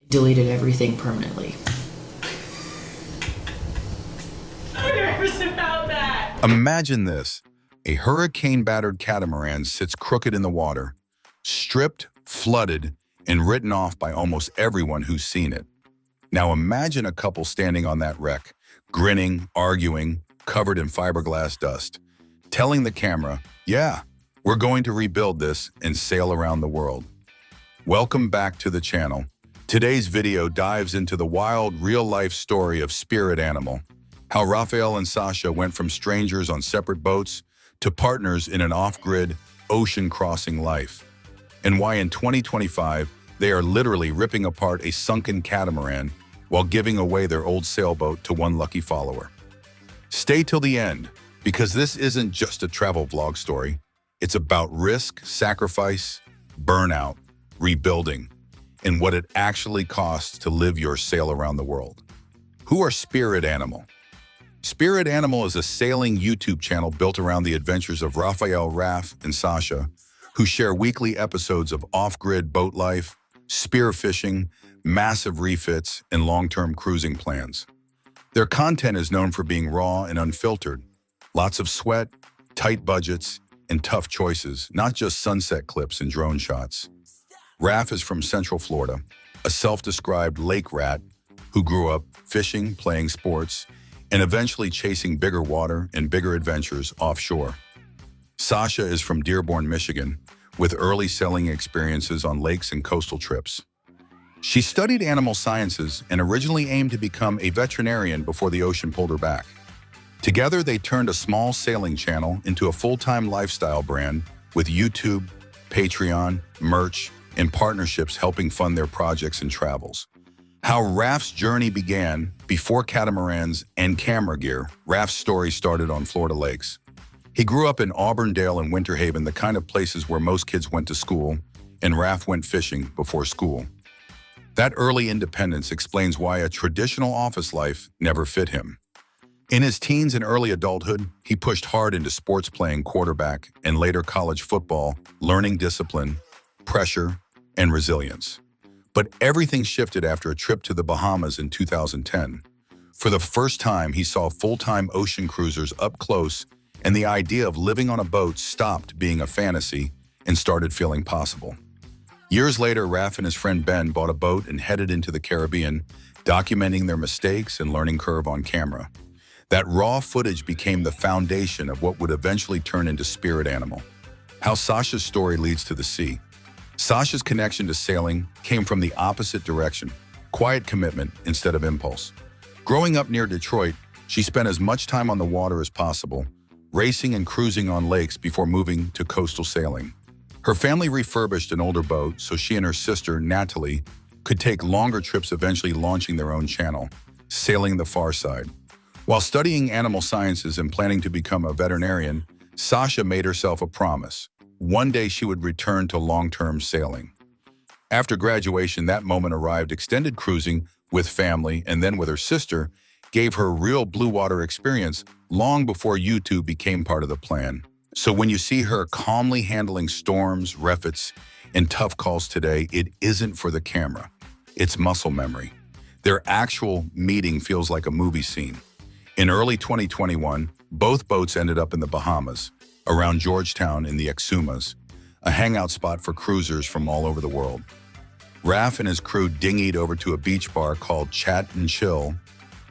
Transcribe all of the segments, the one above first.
deleted everything permanently. I'm nervous about that. Imagine this. A hurricane-battered catamaran sits crooked in the water, stripped, flooded, and written off by almost everyone who's seen it. Now imagine a couple standing on that wreck, grinning, arguing, covered in fiberglass dust, telling the camera, yeah, we're going to rebuild this and sail around the world. Welcome back to the channel. Today's video dives into the wild, real-life story of Spirit Animal, how Rafael and Sasha went from strangers on separate boats to partners in an off-grid, ocean-crossing life, and why in 2025, they are literally ripping apart a sunken catamaran while giving away their old sailboat to one lucky follower. Stay till the end, because this isn't just a travel vlog story. It's about risk, sacrifice, burnout, rebuilding, and what it actually costs to live your sail around the world. Who are Spirit Animal? Spirit Animal is a sailing YouTube channel built around the adventures of Rafael, Raff, and Sasha, who share weekly episodes of off-grid boat life, spearfishing, massive refits, and long-term cruising plans. Their content is known for being raw and unfiltered. Lots of sweat, tight budgets, and tough choices, not just sunset clips and drone shots. Raff is from Central Florida, a self-described lake rat who grew up fishing, playing sports, and eventually chasing bigger water and bigger adventures offshore. Sasha is from Dearborn, Michigan, with early sailing experiences on lakes and coastal trips. She studied animal sciences and originally aimed to become a veterinarian before the ocean pulled her back. Together, they turned a small sailing channel into a full-time lifestyle brand with YouTube, Patreon, merch, and partnerships helping fund their projects and travels. How Raff's journey began before catamarans and camera gear. Raff's story started on Florida lakes. He grew up in Auburndale and Winter Haven, the kind of places where most kids went to school, and Raff went fishing before school. That early independence explains why a traditional office life never fit him. In his teens and early adulthood, he pushed hard into sports, playing quarterback and later college football, learning discipline, pressure, and resilience. But everything shifted after a trip to the Bahamas in 2010. For the first time, he saw full-time ocean cruisers up close, and the idea of living on a boat stopped being a fantasy and started feeling possible. Years later, Raff and his friend Ben bought a boat and headed into the Caribbean, documenting their mistakes and learning curve on camera. That raw footage became the foundation of what would eventually turn into Spirit Animal. How Sasha's story leads to the sea. Sasha's connection to sailing came from the opposite direction, quiet commitment instead of impulse. Growing up near Detroit, she spent as much time on the water as possible, racing and cruising on lakes before moving to coastal sailing. Her family refurbished an older boat so she and her sister, Natalie, could take longer trips, eventually launching their own channel, Sailing the Far Side. While studying animal sciences and planning to become a veterinarian, Sasha made herself a promise. One day she would return to long-term sailing. After graduation, that moment arrived. Extended cruising with family and then with her sister gave her real blue water experience long before YouTube became part of the plan. So when you see her calmly handling storms, refits, and tough calls today, it isn't for the camera. It's muscle memory. Their actual meeting feels like a movie scene. In early 2021, both boats ended up in the Bahamas, around Georgetown in the Exumas, a hangout spot for cruisers from all over the world. Raff and his crew dinghied over to a beach bar called Chat and Chill,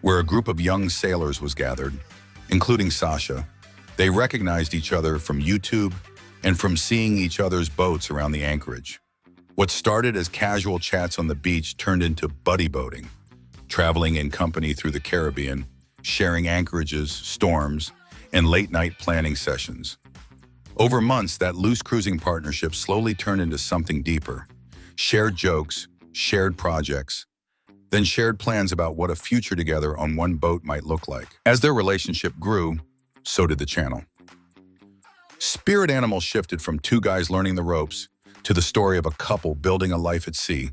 where a group of young sailors was gathered, including Sasha. They recognized each other from YouTube and from seeing each other's boats around the anchorage. What started as casual chats on the beach turned into buddy boating, traveling in company through the Caribbean, sharing anchorages, storms, and late-night planning sessions. Over months, that loose cruising partnership slowly turned into something deeper. Shared jokes, shared projects, then shared plans about what a future together on one boat might look like. As their relationship grew, so did the channel. Spirit Animal shifted from two guys learning the ropes to the story of a couple building a life at sea,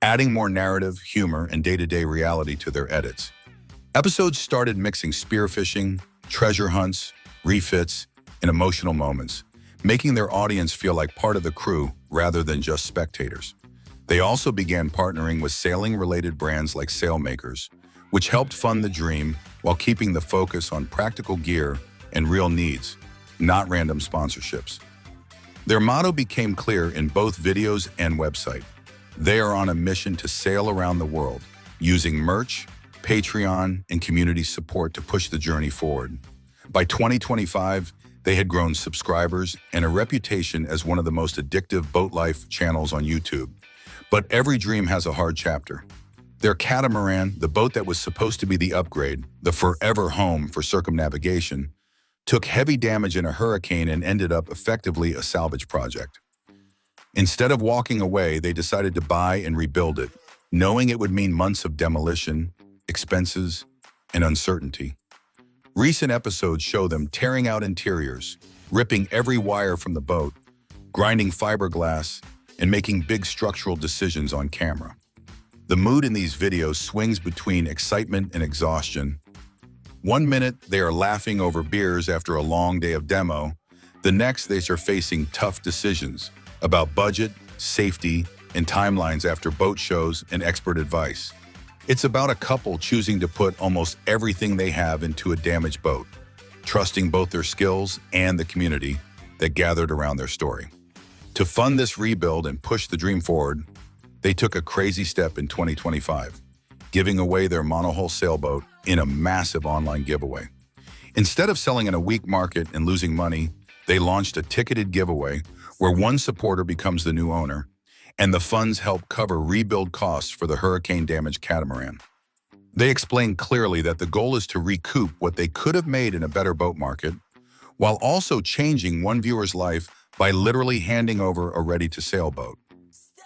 adding more narrative, humor, and day-to-day reality to their edits. Episodes started mixing spearfishing, treasure hunts, refits, and emotional moments, making their audience feel like part of the crew rather than just spectators. They also began partnering with sailing-related brands like Sailmakers, which helped fund the dream while keeping the focus on practical gear and real needs, not random sponsorships. Their motto became clear in both videos and website. They are on a mission to sail around the world, using merch, Patreon, and community support to push the journey forward. By 2025, they had grown subscribers and a reputation as one of the most addictive boat life channels on YouTube. But every dream has a hard chapter. Their Catamaran, the boat that was supposed to be the upgrade, the forever home for circumnavigation, took heavy damage in a hurricane and ended up effectively a salvage project. Instead of walking away, they decided to buy and rebuild it, knowing it would mean months of demolition, expenses, and uncertainty. Recent episodes show them tearing out interiors, ripping every wire from the boat, grinding fiberglass, and making big structural decisions on camera. The mood in these videos swings between excitement and exhaustion. One minute, they are laughing over beers after a long day of demo. The next, they are facing tough decisions about budget, safety, and timelines after boat shows and expert advice. It's about a couple choosing to put almost everything they have into a damaged boat, trusting both their skills and the community that gathered around their story. To fund this rebuild and push the dream forward, they took a crazy step in 2025, giving away their monohull sailboat in a massive online giveaway. Instead of selling in a weak market and losing money, they launched a ticketed giveaway where one supporter becomes the new owner, and the funds help cover rebuild costs for the hurricane-damaged catamaran. They explained clearly that the goal is to recoup what they could have made in a better boat market, while also changing one viewer's life by literally handing over a ready-to-sail boat.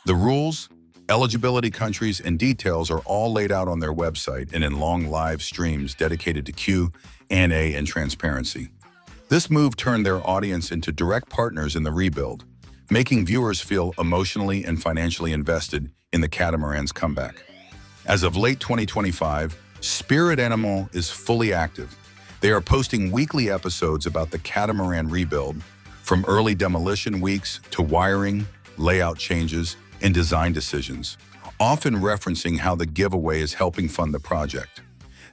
The rules, eligibility countries, and details are all laid out on their website and in long live streams dedicated to Q&A and transparency. This move turned their audience into direct partners in the rebuild, making viewers feel emotionally and financially invested in the catamaran's comeback. As of late 2025, Spirit Animal is fully active. They are posting weekly episodes about the catamaran rebuild, from early demolition weeks to wiring, layout changes, and design decisions, often referencing how the giveaway is helping fund the project.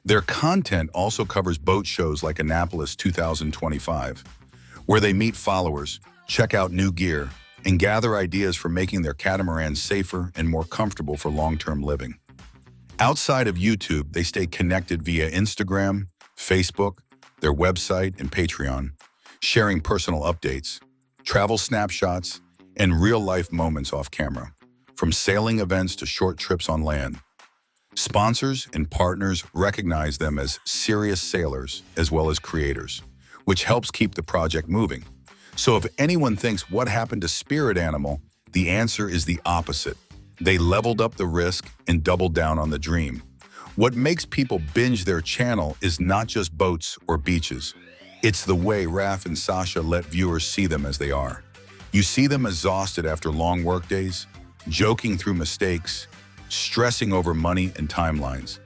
Their content also covers boat shows like Annapolis 2025, where they meet followers, check out new gear, and gather ideas for making their catamarans safer and more comfortable for long-term living. Outside of YouTube, they stay connected via Instagram, Facebook, their website, and Patreon, sharing personal updates, travel snapshots, and real-life moments off camera, from sailing events to short trips on land. Sponsors and partners recognize them as serious sailors as well as creators, which helps keep the project moving. So if anyone thinks what happened to Spirit Animal, the answer is the opposite. They leveled up the risk and doubled down on the dream. What makes people binge their channel is not just boats or beaches. It's the way Raff and Sasha let viewers see them as they are. You see them exhausted after long workdays, joking through mistakes, stressing over money and timelines,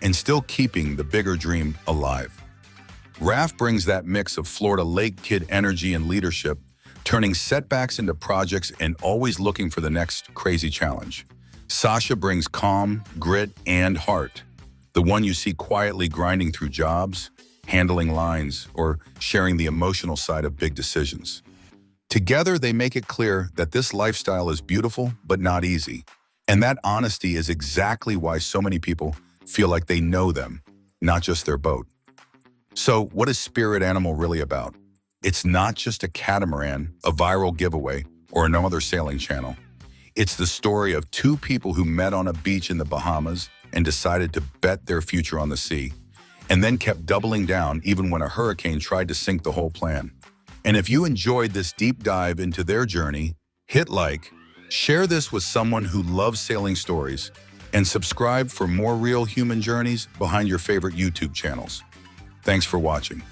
and still keeping the bigger dream alive. Raff brings that mix of Florida Lake kid energy and leadership, turning setbacks into projects and always looking for the next crazy challenge. Sasha brings calm, grit, and heart, the one you see quietly grinding through jobs, handling lines, or sharing the emotional side of big decisions. Together, they make it clear that this lifestyle is beautiful but not easy, and that honesty is exactly why so many people feel like they know them, not just their boat. So what is Spirit Animal really about? It's not just a catamaran, a viral giveaway, or another sailing channel. It's the story of two people who met on a beach in the Bahamas and decided to bet their future on the sea, and then kept doubling down even when a hurricane tried to sink the whole plan. And if you enjoyed this deep dive into their journey, hit like, share this with someone who loves sailing stories, and subscribe for more real human journeys behind your favorite YouTube channels. Thanks for watching.